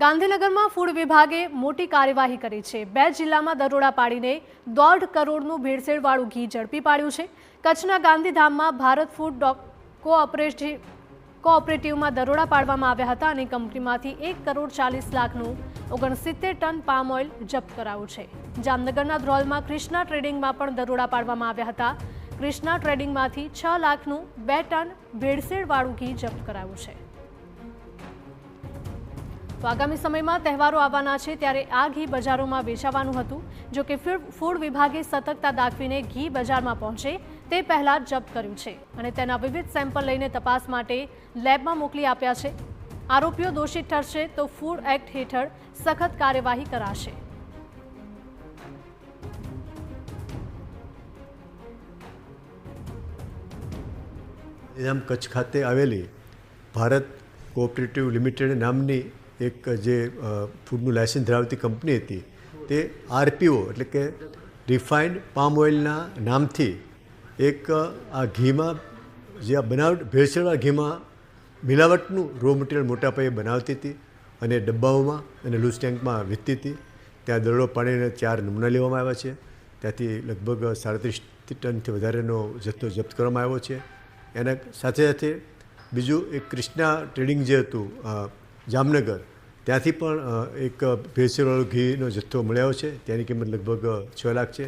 ગાંધીનગરમાં ફૂડ વિભાગે મોટી કાર્યવાહી કરી છે। 2 જિલ્લામાં દરોડા પાડીને 1.5 કરોડનું ભેળસેળવાળું ઘી ઝડપી પાડ્યું છે। કચ્છના ગાંધીધામમાં ભારત ફૂડ કોઓપરેટિવમાં દરોડા પાડવામાં આવ્યા હતા અને કંપનીમાંથી 1 કરોડ 40 લાખનું 69 ટન પામ ઓઇલ જપ્ત કરાયું છે। જામનગરના ધ્રોલમાં કૃષ્ણા ટ્રેડિંગમાં પણ દરોડા પાડવામાં આવ્યા હતા। કૃષ્ણા ટ્રેડિંગમાંથી 6 લાખનું 2 ટન ભેળસેળવાળું ઘી જપ્ત કરાયું છે। તો આગામી સમયમાં તહેવારો આવવાના છે ત્યારે આ ઘી બજારોમાં વેચાવાનું હતું। જો કે ફૂડ વિભાગે સતર્કતા દાખવીને ઘી બજારમાં પહોંચે તે પહેલા જપ્ત કર્યું છે અને તેના વિવિધ સેમ્પલ લઈને તપાસ માટે લેબમાં મોકલી આપ્યા છે। આરોપીઓ દોષિત ઠરશે તો ફૂડ એક્ટ હેઠળ સખત કાર્યવાહી કરાશે। કચ્છ ખાતે આવેલી ભારત કોઓપરેટિવ લિમિટેડ નામની એક જે ફૂડનું લાયસન્સ ધરાવતી કંપની હતી તે આરપીઓ એટલે કે રિફાઇન્ડ પામ ઓઇલના નામથી એક આ ઘીમાં જે આ બનાવટ ભેળસેળવાળા ઘીમાં મિલાવટનું રો મટીરિયલ મોટા પાયે બનાવતી હતી અને ડબ્બાઓમાં અને લૂઝ ટેન્કમાં વેચતી હતી। ત્યાં દરોડો પાડીને 4 નમૂના લેવામાં આવ્યા છે। ત્યાંથી લગભગ 37 ટનથી વધારેનો જથ્થો જપ્ત કરવામાં આવ્યો છે। એના સાથે સાથે બીજું એક કૃષ્ણા ટ્રેડિંગ જે હતું જામનગર ત્યાંથી પણ એક ભેળસેળવાળો ઘીનો જથ્થો મળ્યો છે। તેની કિંમત લગભગ 6 લાખ છે।